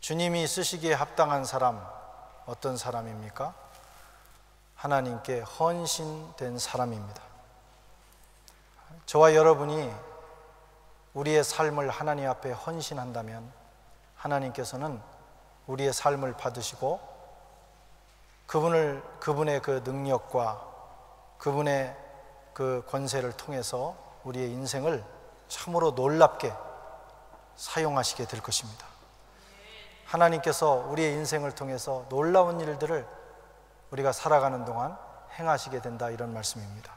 주님이 쓰시기에 합당한 사람, 어떤 사람입니까? 하나님께 헌신된 사람입니다. 저와 여러분이 우리의 삶을 하나님 앞에 헌신한다면 하나님께서는 우리의 삶을 받으시고 그분의 그 능력과 그분의 그 권세를 통해서 우리의 인생을 참으로 놀랍게 사용하시게 될 것입니다. 하나님께서 우리의 인생을 통해서 놀라운 일들을 우리가 살아가는 동안 행하시게 된다, 이런 말씀입니다.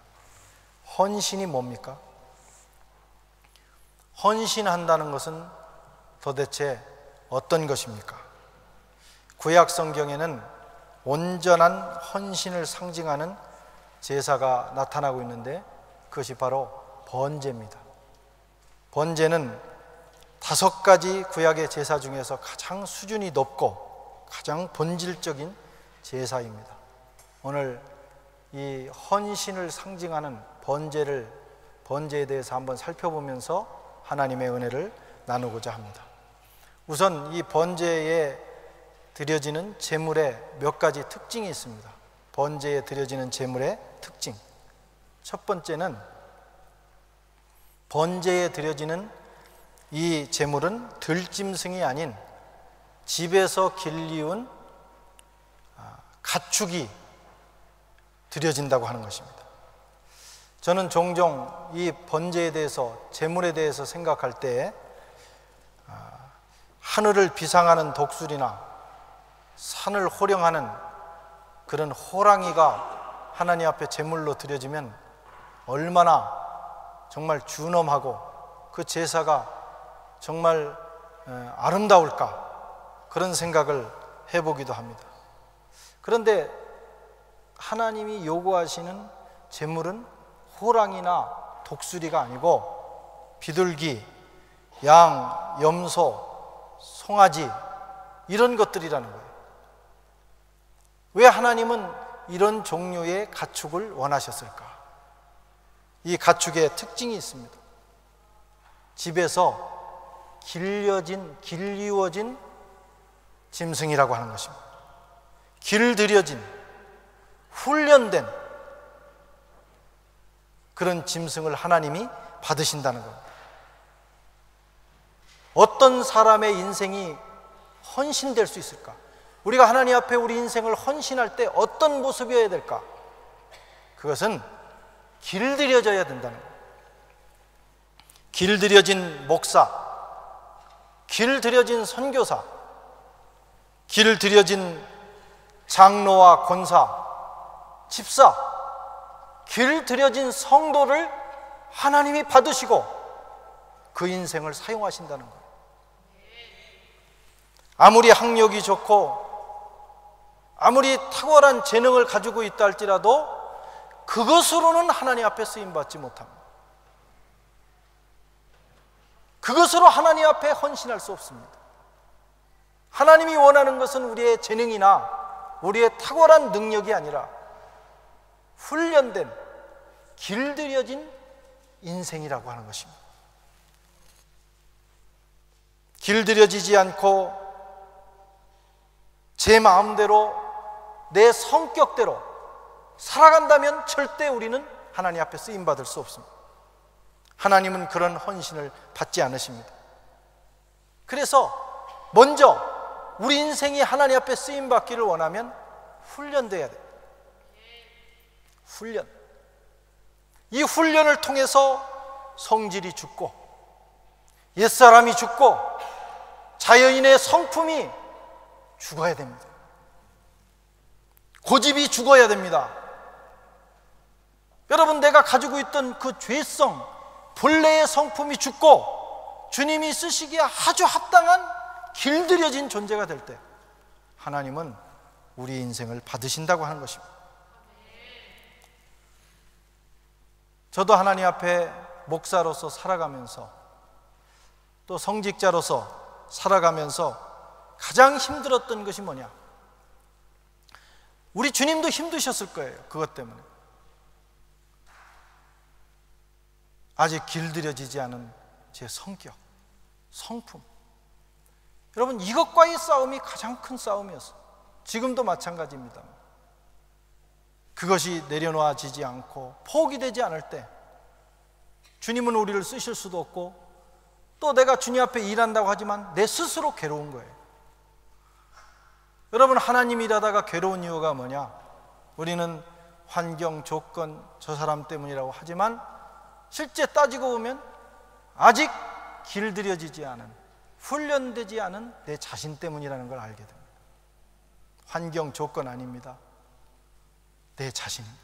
헌신이 뭡니까? 헌신한다는 것은 도대체 어떤 것입니까? 구약 성경에는 온전한 헌신을 상징하는 제사가 나타나고 있는데 그것이 바로 번제입니다. 번제는 5가지 구약의 제사 중에서 가장 수준이 높고 가장 본질적인 제사입니다. 오늘 이 헌신을 상징하는 번제에 대해서 한번 살펴보면서 하나님의 은혜를 나누고자 합니다. 우선 이 번제에 드려지는 제물에 몇 가지 특징이 있습니다. 번제에 드려지는 제물의 특징. 첫 번째는 번제에 드려지는 이 제물은 들짐승이 아닌 집에서 길리운 가축이 드려진다고 하는 것입니다. 저는 종종 이 번제에 대해서, 제물에 대해서 생각할 때 하늘을 비상하는 독수리나 산을 호령하는 그런 호랑이가 하나님 앞에 제물로 드려지면 얼마나 정말 준엄하고 그 제사가 정말 아름다울까, 그런 생각을 해보기도 합니다. 그런데 하나님이 요구하시는 제물은 호랑이나 독수리가 아니고 비둘기, 양, 염소, 송아지, 이런 것들이라는 거예요. 왜 하나님은 이런 종류의 가축을 원하셨을까? 이 가축의 특징이 있습니다. 집에서 길리워진 짐승이라고 하는 것입니다. 길들여진, 훈련된 그런 짐승을 하나님이 받으신다는 겁니다. 어떤 사람의 인생이 헌신될 수 있을까? 우리가 하나님 앞에 우리 인생을 헌신할 때 어떤 모습이어야 될까? 그것은 길들여져야 된다는 거예요. 길들여진 목사, 길들여진 선교사, 길들여진 장로와 권사, 집사, 길들여진 성도를 하나님이 받으시고 그 인생을 사용하신다는 거예요. 아무리 학력이 좋고 아무리 탁월한 재능을 가지고 있다 할지라도 그것으로는 하나님 앞에 쓰임받지 못합니다. 그것으로 하나님 앞에 헌신할 수 없습니다. 하나님이 원하는 것은 우리의 재능이나 우리의 탁월한 능력이 아니라 훈련된, 길들여진 인생이라고 하는 것입니다. 길들여지지 않고 제 마음대로, 내 성격대로 살아간다면 절대 우리는 하나님 앞에 쓰임받을 수 없습니다. 하나님은 그런 헌신을 받지 않으십니다. 그래서 먼저 우리 인생이 하나님 앞에 쓰임받기를 원하면 훈련돼야 돼요. 훈련. 이 훈련을 통해서 성질이 죽고 옛사람이 죽고 자연인의 성품이 죽어야 됩니다. 고집이 죽어야 됩니다. 여러분, 내가 가지고 있던 그 죄성, 본래의 성품이 죽고 주님이 쓰시기에 아주 합당한 길들여진 존재가 될 때 하나님은 우리 인생을 받으신다고 하는 것입니다. 저도 하나님 앞에 목사로서 살아가면서 또 성직자로서 살아가면서 가장 힘들었던 것이 뭐냐? 우리 주님도 힘드셨을 거예요. 그것 때문에. 아직 길들여지지 않은 제 성격, 성품, 여러분, 이것과의 싸움이 가장 큰 싸움이었어요. 지금도 마찬가지입니다. 그것이 내려놓아지지 않고 포기되지 않을 때 주님은 우리를 쓰실 수도 없고, 또 내가 주님 앞에 일한다고 하지만 내 스스로 괴로운 거예요. 여러분, 하나님 일하다가 괴로운 이유가 뭐냐? 우리는 환경, 조건, 저 사람 때문이라고 하지만 실제 따지고 보면 아직 길들여지지 않은, 훈련되지 않은 내 자신 때문이라는 걸 알게 됩니다. 환경, 조건 아닙니다. 내 자신입니다.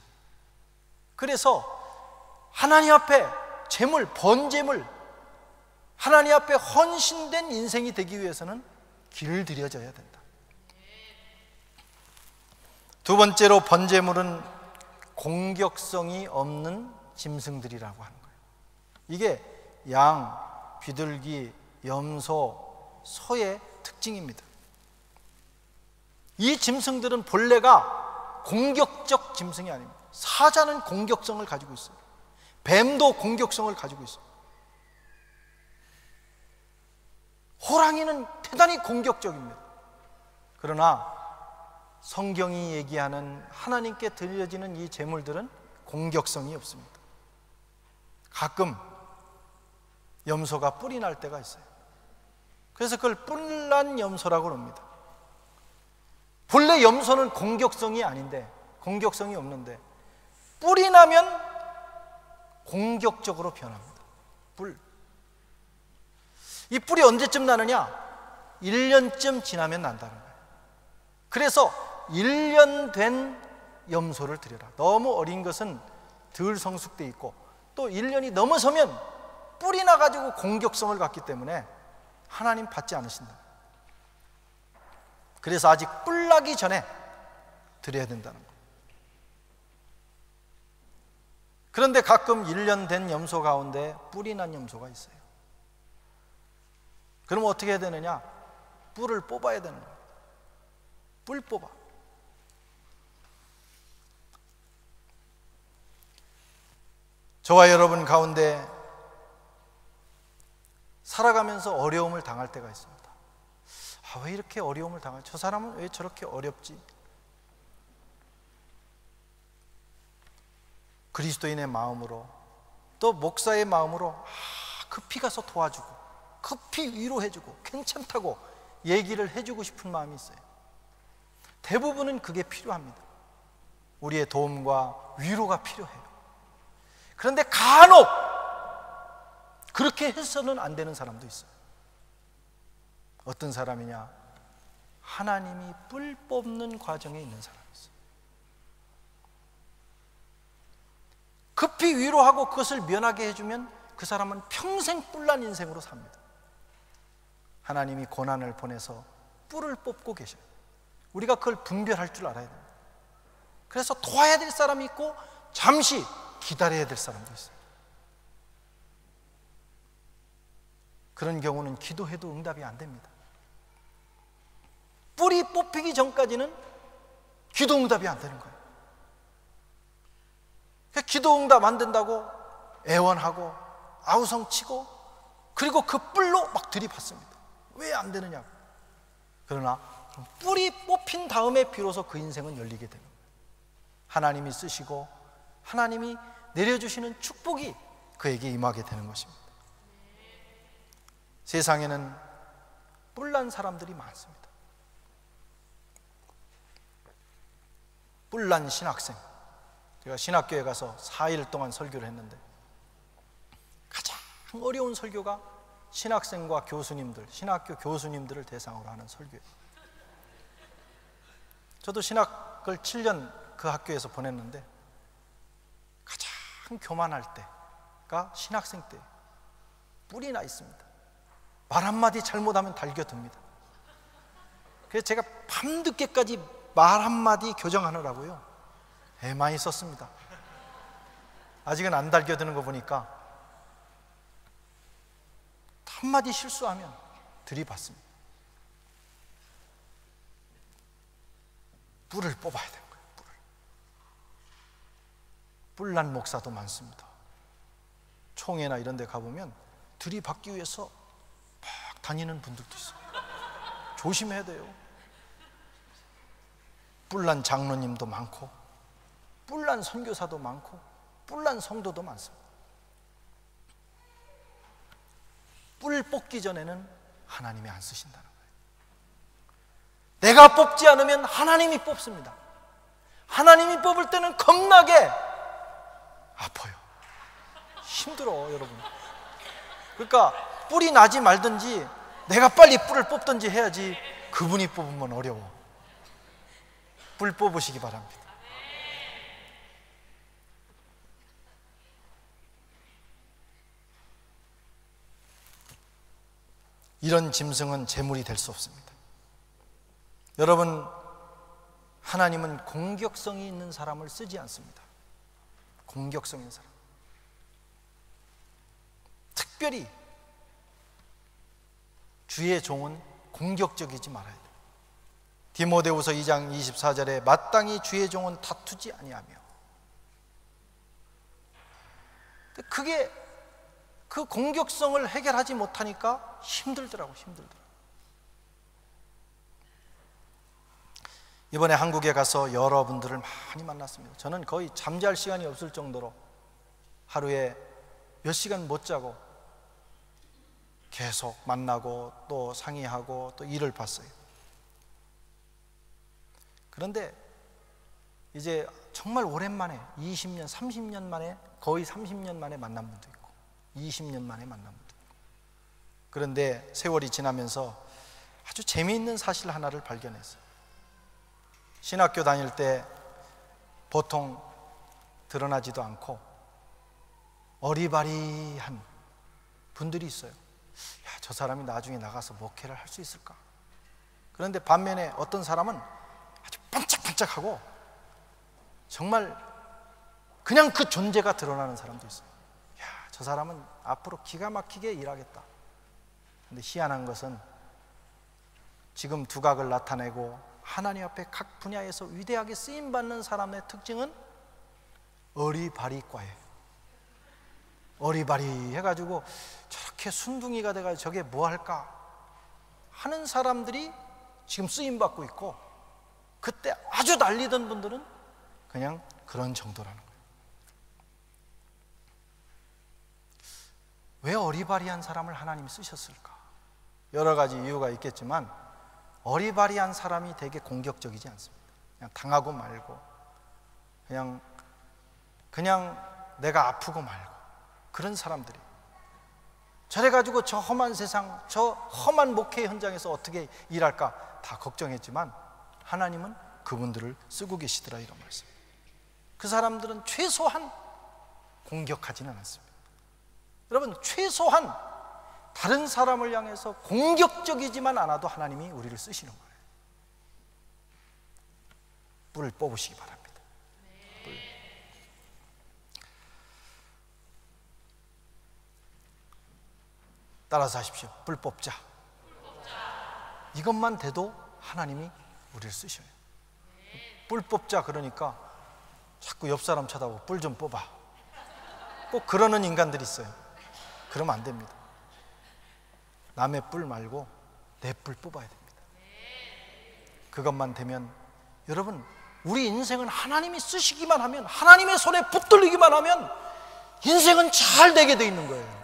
그래서 하나님 앞에 재물, 번제물, 하나님 앞에 헌신된 인생이 되기 위해서는 길들여져야 된다. 두 번째로, 번제물은 공격성이 없는 짐승들이라고 하는 거예요. 이게 양, 비둘기, 염소, 소의 특징입니다. 이 짐승들은 본래가 공격적 짐승이 아닙니다. 사자는 공격성을 가지고 있어요. 뱀도 공격성을 가지고 있어요. 호랑이는 대단히 공격적입니다. 그러나 성경이 얘기하는 하나님께 드려지는 이 제물들은 공격성이 없습니다. 가끔 염소가 뿔이 날 때가 있어요. 그래서 그걸 뿔난 염소라고 합니다. 본래 염소는 공격성이 아닌데, 공격성이 없는데 뿔이 나면 공격적으로 변합니다. 뿔. 이 뿔이 언제쯤 나느냐? 1년쯤 지나면 난다는 거예요. 그래서 1년 된 염소를 드려라. 너무 어린 것은 덜 성숙돼 있고, 또 1년이 넘어서면 뿔이 나가지고 공격성을 갖기 때문에 하나님 받지 않으신다. 그래서 아직 뿔 나기 전에 드려야 된다는 거예요. 그런데 가끔 1년 된 염소 가운데 뿔이 난 염소가 있어요. 그럼 어떻게 해야 되느냐? 뿔을 뽑아야 되는 거예요. 뿔 뽑아. 저와 여러분 가운데 살아가면서 어려움을 당할 때가 있습니다. 왜 이렇게 어려움을 당하지? 저 사람은 왜 저렇게 어렵지? 그리스도인의 마음으로, 또 목사의 마음으로 급히 가서 도와주고, 급히 위로해주고, 괜찮다고 얘기를 해주고 싶은 마음이 있어요. 대부분은 그게 필요합니다. 우리의 도움과 위로가 필요해요. 그런데 간혹 그렇게 해서는 안 되는 사람도 있어요. 어떤 사람이냐? 하나님이 뿔 뽑는 과정에 있는 사람이 있어요. 급히 위로하고 그것을 면하게 해주면 그 사람은 평생 뿔난 인생으로 삽니다. 하나님이 고난을 보내서 뿔을 뽑고 계셔요. 우리가 그걸 분별할 줄 알아야 됩니다. 그래서 도와야 될 사람이 있고 잠시 기다려야 될 사람도 있어요. 그런 경우는 기도해도 응답이 안 됩니다. 뿔이 뽑히기 전까지는 기도 응답이 안 되는 거예요. 기도 응답 안 된다고 애원하고 아우성치고, 그리고 그 뿔로 막 들이받습니다. 왜 안 되느냐고. 그러나 뿔이 뽑힌 다음에 비로소 그 인생은 열리게 되는 거예요. 하나님이 쓰시고 하나님이 내려주시는 축복이 그에게 임하게 되는 것입니다. 세상에는 뿔난 사람들이 많습니다. 뿔난 신학생. 제가 신학교에 가서 4일 동안 설교를 했는데 가장 어려운 설교가 신학생과 교수님들, 신학교 교수님들을 대상으로 하는 설교예요. 저도 신학을 7년 그 학교에서 보냈는데 가장 교만할 때가 신학생 때. 뿔이 나 있습니다. 말 한마디 잘못하면 달겨듭니다. 그래서 제가 밤늦게까지 말 한마디 교정하느라고요 많이 썼습니다. 아직은 안 달겨드는 거 보니까 한마디 실수하면 들이받습니다. 뿔을 뽑아야 되는 거예요. 뿔난 목사도 많습니다. 총회나 이런 데 가보면 들이받기 위해서 막 다니는 분들도 있어요. 조심해야 돼요. 뿔난 장로님도 많고, 뿔난 선교사도 많고, 뿔난 성도도 많습니다. 뿔 뽑기 전에는 하나님이 안 쓰신다는 거예요. 내가 뽑지 않으면 하나님이 뽑습니다. 하나님이 뽑을 때는 겁나게 아파요. 힘들어, 여러분. 그러니까 뿔이 나지 말든지 내가 빨리 뿔을 뽑든지 해야지, 그분이 뽑으면 어려워. 뿔 뽑으시기 바랍니다. 이런 짐승은 재물이 될 수 없습니다. 여러분, 하나님은 공격성이 있는 사람을 쓰지 않습니다. 공격성 있는 사람, 특별히 주의 종은 공격적이지 말아야 돼요. 디모데후서 2장 24절에 마땅히 주의 종은 다투지 아니하며, 그게 그 공격성을 해결하지 못하니까 힘들더라고요. 이번에 한국에 가서 여러분들을 많이 만났습니다. 저는 거의 잠잘 시간이 없을 정도로 하루에 몇 시간 못 자고 계속 만나고 또 상의하고 또 일을 봤어요. 그런데 이제 정말 오랜만에 20년, 30년 만에, 거의 30년 만에 만난 분도 있고 20년 만에 만난 분도 있고. 그런데 세월이 지나면서 아주 재미있는 사실 하나를 발견했어요. 신학교 다닐 때 보통 드러나지도 않고 어리바리한 분들이 있어요. 야, 저 사람이 나중에 나가서 목회를 할 수 있을까? 그런데 반면에 어떤 사람은 아주 반짝반짝하고 정말 그냥 그 존재가 드러나는 사람도 있어요. 야, 저 사람은 앞으로 기가 막히게 일하겠다. 근데 희한한 것은 지금 두각을 나타내고 하나님 앞에 각 분야에서 위대하게 쓰임받는 사람의 특징은 어리바리과예요. 어리바리 해가지고 저렇게 순둥이가 돼가지고 저게 뭐 할까 하는 사람들이 지금 쓰임받고 있고, 그때 아주 난리던 분들은 그냥 그런 정도라는 거예요. 왜 어리바리한 사람을 하나님이 쓰셨을까? 여러 가지 이유가 있겠지만 어리바리한 사람이 되게 공격적이지 않습니다. 그냥 당하고 말고, 그냥 내가 아프고 말고, 그런 사람들이 저래가지고 저 험한 세상, 저 험한 목회 현장에서 어떻게 일할까 다 걱정했지만 하나님은 그분들을 쓰고 계시더라, 이런 말씀. 그 사람들은 최소한 공격하지는 않습니다. 여러분, 최소한 다른 사람을 향해서 공격적이지만 않아도 하나님이 우리를 쓰시는 거예요. 뿔을 뽑으시기 바랍니다. 뿔. 따라서 하십시오. 뿔 뽑자. 이것만 돼도 하나님이 우리를 쓰셔요. 뿔 뽑자 그러니까 자꾸 옆 사람 쳐다보고 뿔 좀 뽑아, 꼭 그러는 인간들이 있어요. 그러면 안 됩니다. 남의 뿔 말고 내 뿔 뽑아야 됩니다. 그것만 되면, 여러분, 우리 인생은 하나님이 쓰시기만 하면, 하나님의 손에 붙들리기만 하면 인생은 잘 되게 돼 있는 거예요.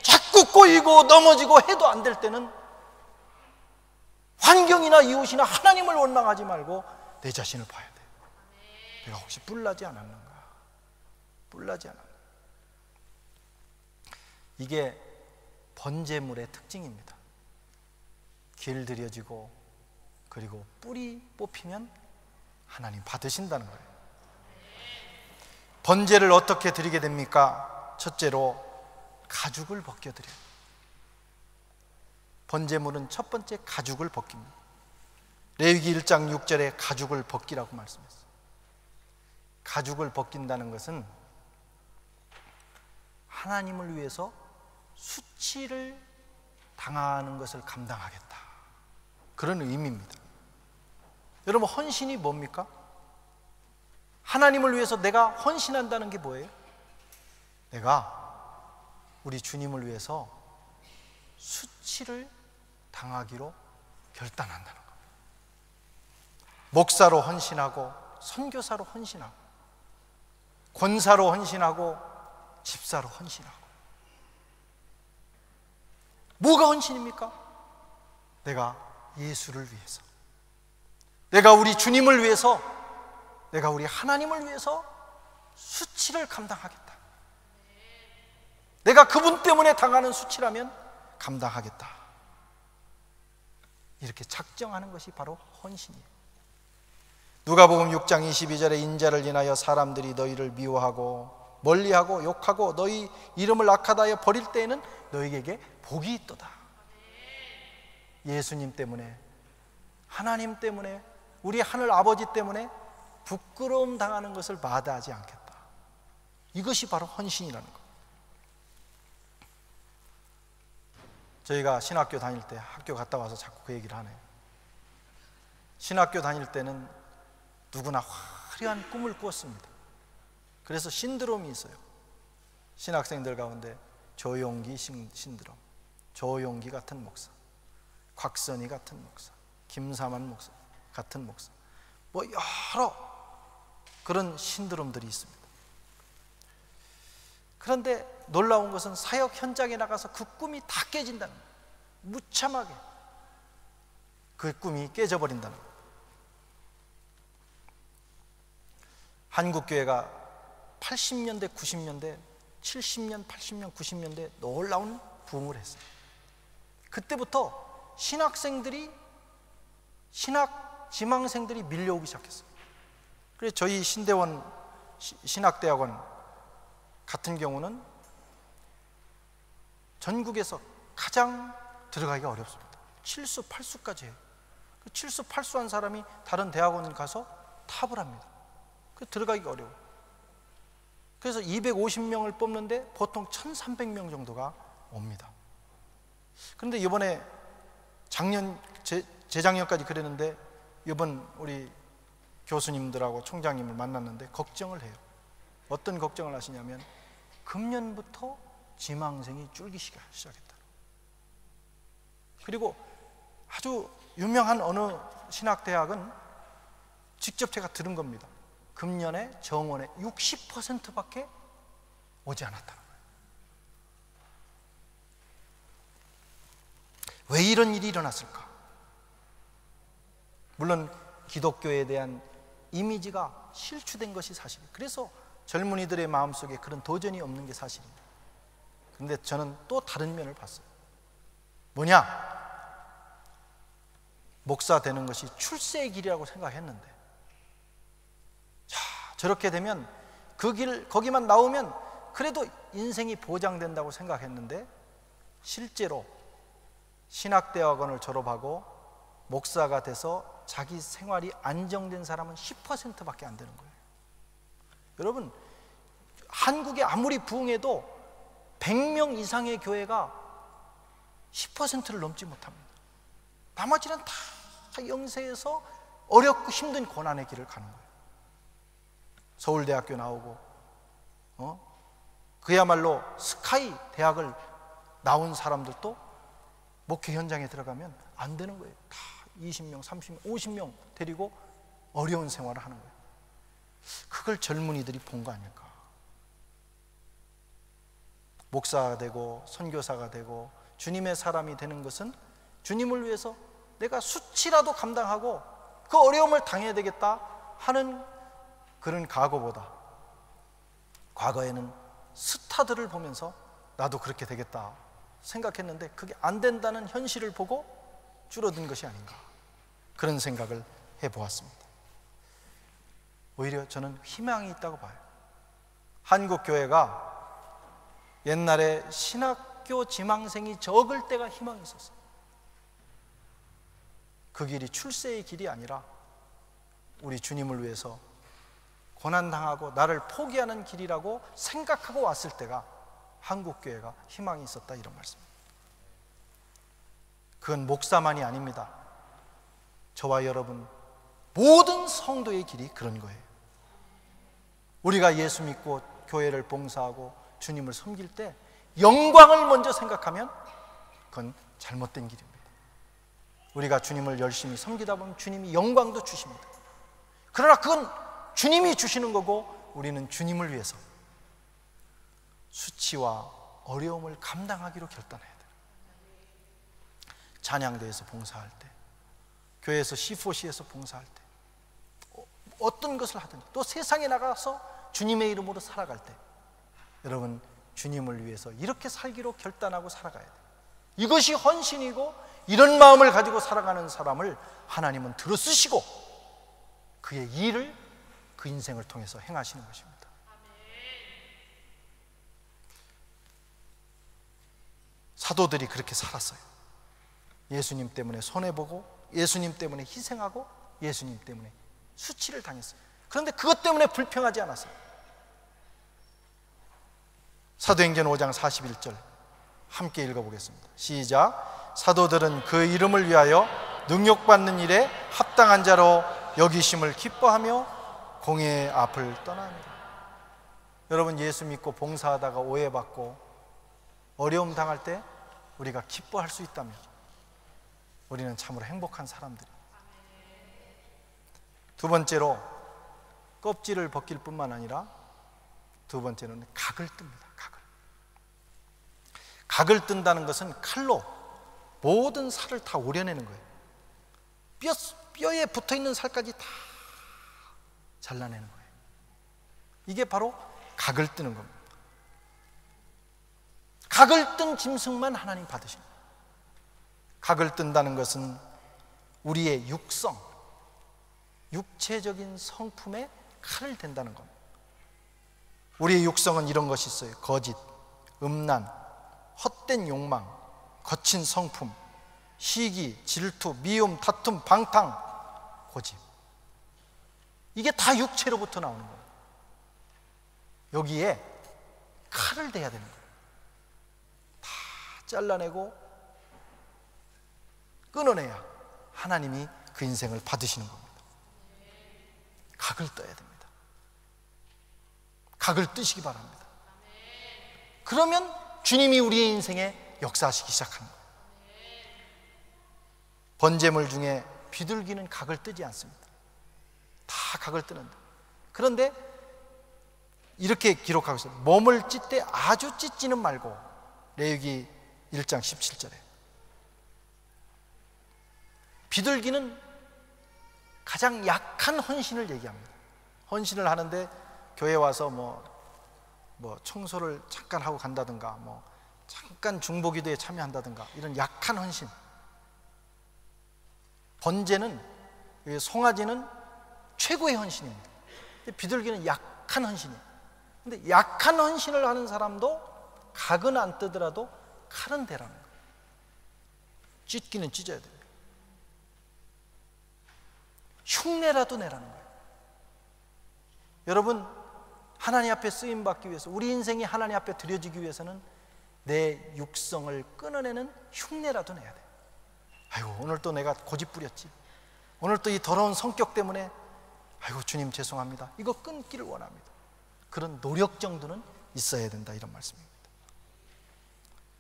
자꾸 꼬이고 넘어지고 해도 안 될 때는 환경이나 이웃이나 하나님을 원망하지 말고 내 자신을 봐야 돼요. 내가 혹시 뿔나지 않았는가? 뿔나지 않았는가? 이게 번제물의 특징입니다. 길들여지고 그리고 뿔이 뽑히면 하나님 받으신다는 거예요. 번제를 어떻게 드리게 됩니까? 첫째로 가죽을 벗겨드려요. 번제물은 첫 번째 가죽을 벗깁니다. 레위기 1장 6절에 가죽을 벗기라고 말씀했어요. 가죽을 벗긴다는 것은 하나님을 위해서 수치를 당하는 것을 감당하겠다, 그런 의미입니다. 여러분, 헌신이 뭡니까? 하나님을 위해서 내가 헌신한다는 게 뭐예요? 내가 우리 주님을 위해서 수치를 당하기로 결단한다는 겁니다. 목사로 헌신하고 선교사로 헌신하고 권사로 헌신하고 집사로 헌신하고. 뭐가 헌신입니까? 내가 예수를 위해서, 내가 우리 주님을 위해서, 내가 우리 하나님을 위해서 수치를 감당하겠다. 내가 그분 때문에 당하는 수치라면 감당하겠다. 이렇게 작정하는 것이 바로 헌신이에요. 누가복음 6장 22절에 인자를 인하여 사람들이 너희를 미워하고 멀리하고 욕하고 너희 이름을 악하다하여 버릴 때에는 너희에게 복이 있도다. 예수님 때문에, 하나님 때문에, 우리 하늘 아버지 때문에 부끄러움 당하는 것을 마다하지 않겠다. 이것이 바로 헌신이라는 것. 저희가 신학교 다닐 때, 학교 갔다 와서 자꾸 그 얘기를 하네요. 신학교 다닐 때는 누구나 화려한 꿈을 꾸었습니다. 그래서 신드롬이 있어요. 신학생들 가운데 조용기 신드롬, 조용기 같은 목사, 곽선희 같은 목사, 김사만 목사 같은 목사, 뭐 여러 그런 신드롬들이 있습니다. 그런데 놀라운 것은 사역 현장에 나가서 그 꿈이 다 깨진다는 거예요. 무참하게 그 꿈이 깨져버린다는 거예요. 한국교회가 80년대, 90년대, 70년, 80년, 90년대 놀라운 부흥을 했어요. 그때부터 신학생들이, 신학 지망생들이 밀려오기 시작했어요. 그래서 저희 신대원 신학대학원 같은 경우는 전국에서 가장 들어가기가 어렵습니다. 7수, 8수까지 해요. 7수, 8수 한 사람이 다른 대학원 가서 탑을 합니다. 들어가기가 어려워요. 그래서 250명을 뽑는데 보통 1300명 정도가 옵니다. 그런데 이번에 작년, 재작년까지 그랬는데 이번 우리 교수님들하고 총장님을 만났는데 걱정을 해요. 어떤 걱정을 하시냐면 금년부터 지망생이 줄기 시작했다. 그리고 아주 유명한 어느 신학대학은 직접 제가 들은 겁니다. 금년에 정원에 60%밖에 오지 않았다는 거예요. 왜 이런 일이 일어났을까? 물론 기독교에 대한 이미지가 실추된 것이 사실이에요. 그래서 젊은이들의 마음속에 그런 도전이 없는 게 사실입니다. 그런데 저는 또 다른 면을 봤어요. 뭐냐? 목사 되는 것이 출세의 길이라고 생각했는데, 자, 저렇게 되면 그 길, 거기만 나오면 그래도 인생이 보장된다고 생각했는데, 실제로 신학대학원을 졸업하고 목사가 돼서 자기 생활이 안정된 사람은 10%밖에 안 되는 거예요. 여러분, 한국에 아무리 부흥해도 100명 이상의 교회가 10%를 넘지 못합니다. 나머지는 다 영세에서 어렵고 힘든 고난의 길을 가는 거예요. 서울대학교 나오고 그야말로 스카이 대학을 나온 사람들도 목회 현장에 들어가면 안 되는 거예요. 다 20명, 30명, 50명 데리고 어려운 생활을 하는 거예요. 그걸 젊은이들이 본 거 아닐까? 목사가 되고 선교사가 되고 주님의 사람이 되는 것은 주님을 위해서 내가 수치라도 감당하고 그 어려움을 당해야 되겠다 하는 그런 각오보다, 과거에는 스타들을 보면서 나도 그렇게 되겠다 생각했는데 그게 안 된다는 현실을 보고 줄어든 것이 아닌가, 그런 생각을 해보았습니다. 오히려 저는 희망이 있다고 봐요. 한국 교회가 옛날에 신학교 지망생이 적을 때가 희망이 있었어요. 그 길이 출세의 길이 아니라 우리 주님을 위해서 고난당하고 나를 포기하는 길이라고 생각하고 왔을 때가 한국 교회가 희망이 있었다, 이런 말씀입니다. 그건 목사만이 아닙니다. 저와 여러분 모든 성도의 길이 그런 거예요. 우리가 예수 믿고 교회를 봉사하고 주님을 섬길 때 영광을 먼저 생각하면 그건 잘못된 길입니다. 우리가 주님을 열심히 섬기다 보면 주님이 영광도 주십니다. 그러나 그건 주님이 주시는 거고, 우리는 주님을 위해서 수치와 어려움을 감당하기로 결단해야 돼요. 찬양대에서 봉사할 때, 교회에서 C4C에서 봉사할 때, 어떤 것을 하든지, 또 세상에 나가서 주님의 이름으로 살아갈 때, 여러분 주님을 위해서 이렇게 살기로 결단하고 살아가야 돼요. 이것이 헌신이고, 이런 마음을 가지고 살아가는 사람을 하나님은 들어쓰시고 그의 일을 그 인생을 통해서 행하시는 것입니다. 사도들이 그렇게 살았어요. 예수님 때문에 손해보고, 예수님 때문에 희생하고, 예수님 때문에 수치를 당했어요. 그런데 그것 때문에 불평하지 않았어요. 사도행전 5장 41절 함께 읽어보겠습니다. 시작. 사도들은 그 이름을 위하여 능욕받는 일에 합당한 자로 여기심을 기뻐하며 공회의 앞을 떠납니다. 여러분, 예수 믿고 봉사하다가 오해받고 어려움 당할 때 우리가 기뻐할 수 있다면 우리는 참으로 행복한 사람들이에요. 두 번째로, 껍질을 벗길 뿐만 아니라 두 번째는 각을 뜹니다. 각을 뜬다는 것은 칼로 모든 살을 다 오려내는 거예요. 뼈에 붙어있는 살까지 다 잘라내는 거예요. 이게 바로 각을 뜨는 겁니다. 각을 뜬 짐승만 하나님 받으십니다. 각을 뜬다는 것은 우리의 육성, 육체적인 성품에 칼을 댄다는 겁니다. 우리의 육성은 이런 것이 있어요. 거짓, 음란, 헛된 욕망, 거친 성품, 시기, 질투, 미움, 다툼, 방탕, 고집. 이게 다 육체로부터 나오는 거예요. 여기에 칼을 대야 되는 거예요. 다 잘라내고 끊어내야 하나님이 그 인생을 받으시는 겁니다. 각을 떠야 됩니다. 각을 뜨시기 바랍니다. 그러면 주님이 우리의 인생에 역사하시기 시작하는 거예요. 번제물 중에 비둘기는 각을 뜨지 않습니다. 다 각을 뜨는데, 그런데 이렇게 기록하고 있어요. 몸을 찢되 아주 찢지는 말고. 레위기 1장 17절에 비둘기는 가장 약한 헌신을 얘기합니다. 헌신을 하는데 교회 와서 뭐 청소를 잠깐 하고 간다든가, 잠깐 중보기도에 참여한다든가, 이런 약한 헌신. 번제는, 송아지는 최고의 헌신입니다. 근데 비둘기는 약한 헌신이에요. 근데 약한 헌신을 하는 사람도 각은 안 뜨더라도 칼은 대라는 거예요. 찢기는 찢어야 됩니다. 흉내라도 내라는 거예요. 여러분, 하나님 앞에 쓰임받기 위해서, 우리 인생이 하나님 앞에 드려지기 위해서는 내 육성을 끊어내는 흉내라도 내야 돼요. 아이고, 오늘 또 내가 고집 부렸지, 오늘 또 이 더러운 성격 때문에 아이고 주님 죄송합니다, 이거 끊기를 원합니다. 그런 노력 정도는 있어야 된다, 이런 말씀입니다.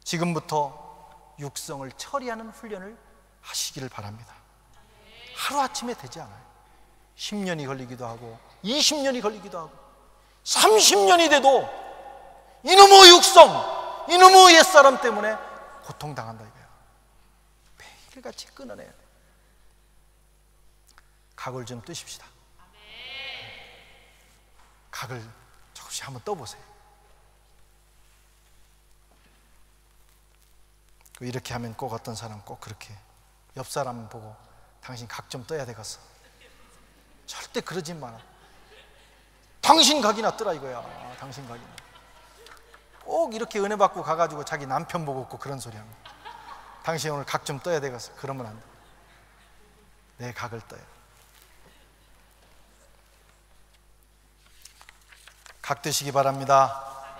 지금부터 육성을 처리하는 훈련을 하시기를 바랍니다. 하루아침에 되지 않아요. 10년이 걸리기도 하고 20년이 걸리기도 하고 30년이 돼도 이놈의 육성, 이놈의 옛사람 때문에 고통당한다 이거야. 매일같이 끊어내야 돼. 각을 좀 뜨십시다. 각을 조금씩 한번 떠보세요. 이렇게 하면 꼭 어떤 사람 꼭 그렇게 옆 사람 보고 당신 각 좀 떠야 되겠어. 절대 그러지 마라. 당신 각이나 뜨라 이거야. 당신 각이나. 꼭 이렇게 은혜 받고 가가지고 자기 남편 보고 있고 그런 소리 합니다. 당신 오늘 각 좀 떠야 되겠어. 그러면 안 돼. 내 각을 떠야 돼. 각 드시기 바랍니다.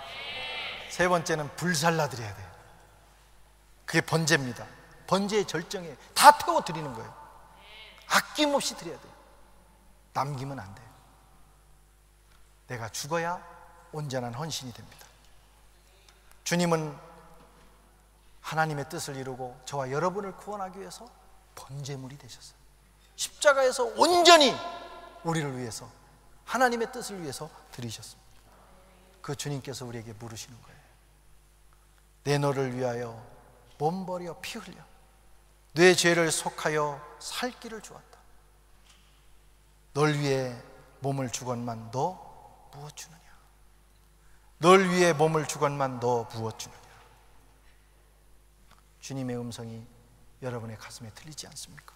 세 번째는 불살라 드려야 돼요. 그게 번제입니다. 번제의 절정에 다 태워 드리는 거예요. 아낌없이 드려야 돼요. 남기면 안 돼요. 내가 죽어야 온전한 헌신이 됩니다. 주님은 하나님의 뜻을 이루고 저와 여러분을 구원하기 위해서 번제물이 되셨어요. 십자가에서 온전히 우리를 위해서, 하나님의 뜻을 위해서 드리셨습니다. 그 주님께서 우리에게 물으시는 거예요. 내 너를 위하여 몸 버려 피 흘려 내 죄를 속하여 살 길을 주었다. 널 위해 몸을 주건만 너 무엇 주느냐? 널 위해 몸을 주건만 너 무엇 주느냐? 주님의 음성이 여러분의 가슴에 들리지 않습니까?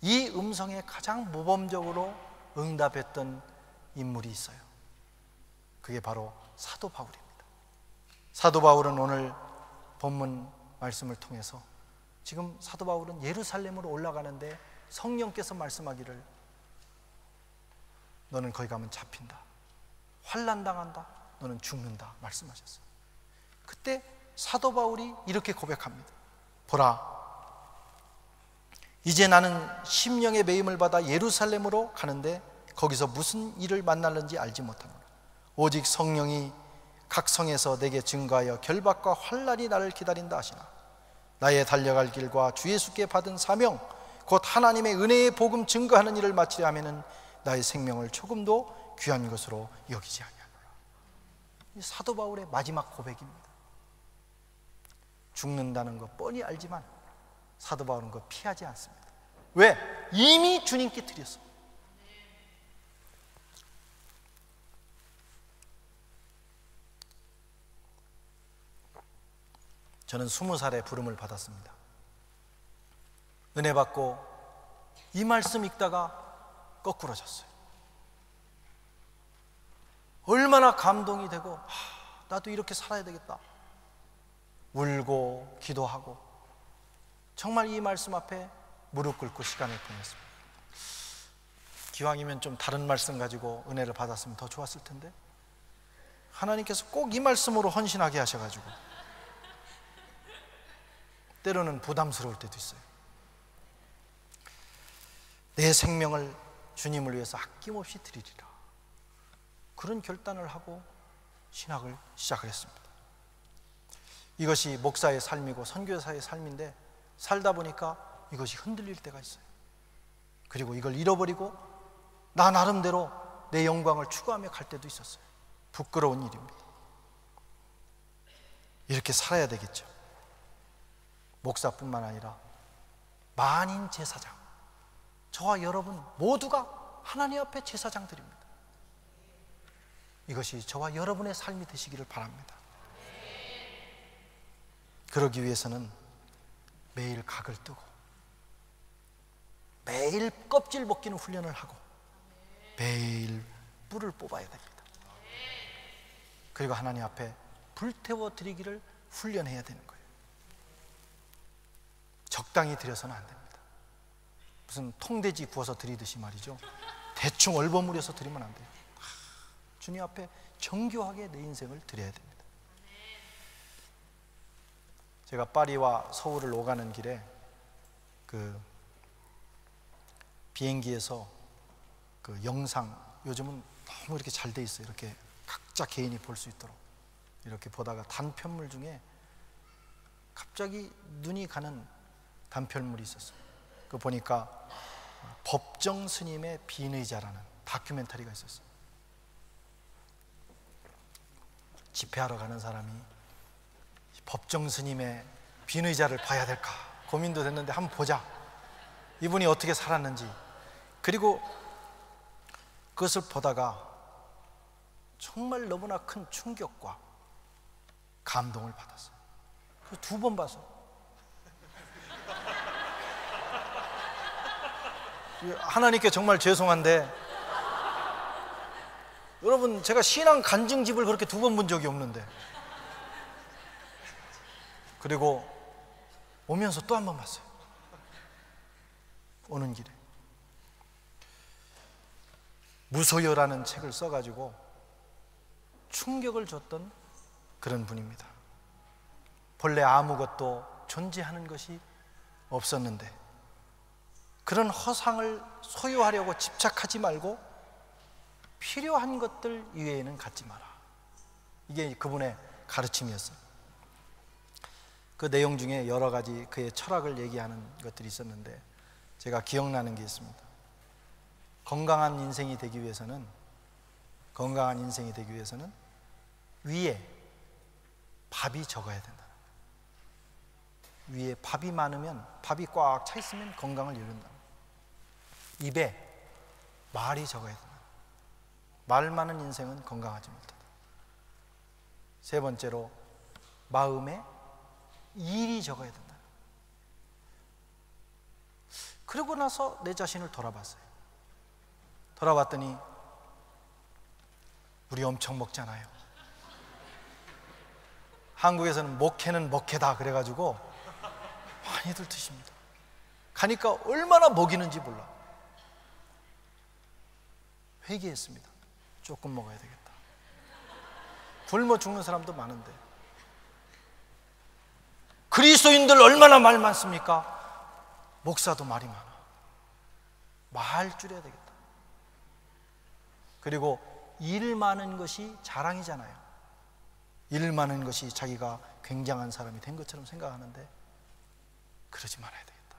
이 음성에 가장 모범적으로 응답했던 인물이 있어요. 그게 바로 사도 바울입니다. 사도 바울은 오늘 본문 말씀을 통해서, 지금 사도 바울은 예루살렘으로 올라가는데 성령께서 말씀하기를 너는 거기 가면 잡힌다, 환난당한다, 너는 죽는다 말씀하셨어요. 그때 사도 바울이 이렇게 고백합니다. 보라, 이제 나는 심령의 매임을 받아 예루살렘으로 가는데 거기서 무슨 일을 만날는지 알지 못하노라. 오직 성령이 각 성에서 내게 증거하여 결박과 환난이 나를 기다린다 하시나 나의 달려갈 길과 주 예수께 받은 사명 곧 하나님의 은혜의 복음 증거하는 일을 마치려 하면은 나의 생명을 조금도 귀한 것으로 여기지 아니하노라. 이 사도 바울의 마지막 고백입니다. 죽는다는 거 뻔히 알지만 사도 바울은 그거 피하지 않습니다. 왜? 이미 주님께 드렸어. 저는 20살에 부름을 받았습니다. 은혜 받고 이 말씀 읽다가 거꾸러졌어요. 얼마나 감동이 되고 나도 이렇게 살아야 되겠다, 울고 기도하고 정말 이 말씀 앞에 무릎 꿇고 시간을 보냈습니다. 기왕이면 좀 다른 말씀 가지고 은혜를 받았으면 더 좋았을 텐데 하나님께서 꼭 이 말씀으로 헌신하게 하셔가지고 때로는 부담스러울 때도 있어요. 내 생명을 주님을 위해서 아낌없이 드리리라, 그런 결단을 하고 신학을 시작을 했습니다. 이것이 목사의 삶이고 선교사의 삶인데 살다 보니까 이것이 흔들릴 때가 있어요. 그리고 이걸 잃어버리고 나 나름대로 내 영광을 추구하며 갈 때도 있었어요. 부끄러운 일입니다. 이렇게 살아야 되겠죠. 목사뿐만 아니라 만인 제사장, 저와 여러분 모두가 하나님 앞에 제사장들입니다. 이것이 저와 여러분의 삶이 되시기를 바랍니다. 그러기 위해서는 매일 각을 뜨고 매일 껍질 벗기는 훈련을 하고 매일 뿔을 뽑아야 됩니다. 그리고 하나님 앞에 불태워 드리기를 훈련해야 되는 거예요. 적당히 드려서는 안 됩니다. 무슨 통돼지 구워서 드리듯이 말이죠. 대충 얼버무려서 드리면 안 돼요. 주님 앞에 정교하게 내 인생을 드려야 됩니다. 제가 파리와 서울을 오가는 길에 그 비행기에서 그 영상, 요즘은 너무 이렇게 잘 돼 있어요. 이렇게 각자 개인이 볼 수 있도록 이렇게 보다가 단편물 중에 갑자기 눈이 가는 단편물이 있었어요. 그거 보니까 법정 스님의 비의자라는 다큐멘터리가 있었어요. 집회하러 가는 사람이 법정 스님의 비의자를 봐야 될까 고민도 됐는데 한번 보자, 이분이 어떻게 살았는지. 그리고 그것을 보다가 정말 너무나 큰 충격과 감동을 받았어요. 그래서 2번 봤어요. 하나님께 정말 죄송한데 여러분, 제가 신앙 간증집을 그렇게 2번 본 적이 없는데, 그리고 오면서 또 한 번 봤어요. 오는 길에 무소여라는 책을 써가지고 충격을 줬던 그런 분입니다. 본래 아무것도 존재하는 것이 없었는데 그런 허상을 소유하려고 집착하지 말고 필요한 것들 이외에는 갖지 마라. 이게 그분의 가르침이었어요. 그 내용 중에 여러 가지 그의 철학을 얘기하는 것들이 있었는데 제가 기억나는 게 있습니다. 건강한 인생이 되기 위해서는 위에 밥이 적어야 된다. 위에 밥이 많으면, 밥이 꽉 차 있으면 건강을 이룬다. 입에 말이 적어야 된다. 말 많은 인생은 건강하지 못하다. 세 번째로 마음에 일이 적어야 된다. 그러고 나서 내 자신을 돌아봤어요. 돌아봤더니 우리 엄청 먹잖아요. 한국에서는 목회는 먹회다 그래가지고 많이들 드십니다. 가니까 얼마나 먹이는지 몰라. 회개했습니다. 조금 먹어야 되겠다. 굶어 죽는 사람도 많은데. 그리스도인들 얼마나 말 많습니까? 목사도 말이 많아. 말 줄여야 되겠다. 그리고 일 많은 것이 자랑이잖아요. 일 많은 것이 자기가 굉장한 사람이 된 것처럼 생각하는데 그러지 말아야 되겠다.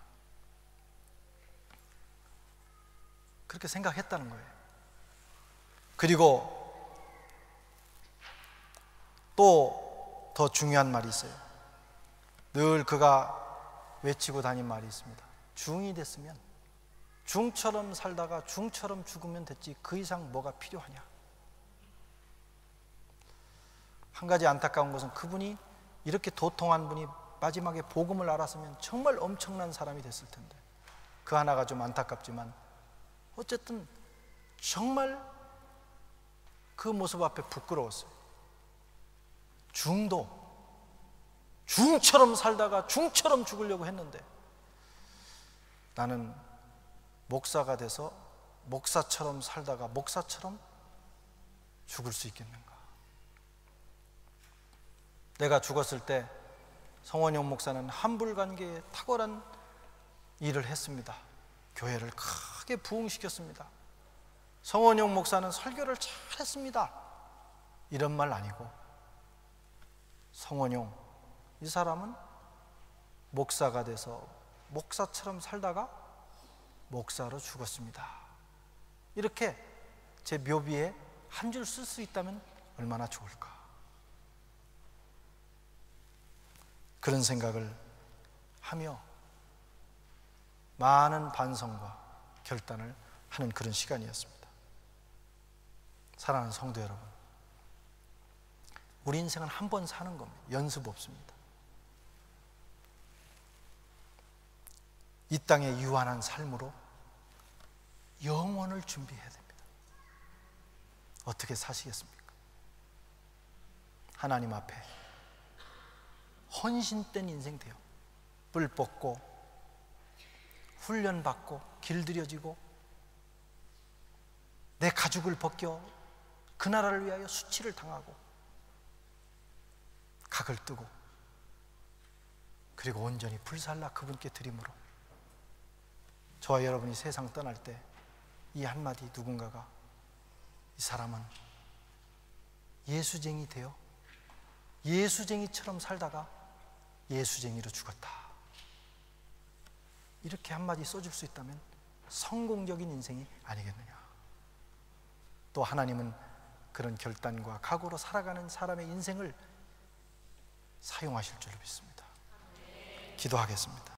그렇게 생각했다는 거예요. 그리고 또 더 중요한 말이 있어요. 늘 그가 외치고 다닌 말이 있습니다. 중이 됐으면 중처럼 살다가 중처럼 죽으면 됐지 그 이상 뭐가 필요하냐. 한 가지 안타까운 것은 그분이 이렇게 도통한 분이 마지막에 복음을 알았으면 정말 엄청난 사람이 됐을 텐데 그 하나가 좀 안타깝지만 어쨌든 정말 그 모습 앞에 부끄러웠어요. 중처럼 살다가 중처럼 죽으려고 했는데 나는 목사가 돼서 목사처럼 살다가 목사처럼 죽을 수 있겠는가. 내가 죽었을 때 성원용 목사는 한불관계에 탁월한 일을 했습니다. 교회를 크게 부흥시켰습니다. 성원용 목사는 설교를 잘했습니다. 이런 말 아니고 성원용 이 사람은 목사가 돼서 목사처럼 살다가 목사로 죽었습니다. 이렇게 제 묘비에 한 줄 쓸 수 있다면 얼마나 좋을까. 그런 생각을 하며 많은 반성과 결단을 하는 그런 시간이었습니다. 사랑하는 성도 여러분, 우리 인생은 한 번 사는 겁니다. 연습 없습니다. 이 땅에 유한한 삶으로 영원을 준비해야 됩니다. 어떻게 사시겠습니까? 하나님 앞에 헌신된 인생 돼요. 뿔 뽑고 훈련받고 길들여지고 내 가죽을 벗겨 그 나라를 위하여 수치를 당하고 각을 뜨고 그리고 온전히 불살라 그분께 드림으로 저와 여러분이 세상 떠날 때 이 한마디 누군가가 이 사람은 예수쟁이 되어 예수쟁이처럼 살다가 예수쟁이로 죽었다. 이렇게 한마디 써줄 수 있다면 성공적인 인생이 아니겠느냐. 또 하나님은 그런 결단과 각오로 살아가는 사람의 인생을 사용하실 줄로 믿습니다. 기도하겠습니다.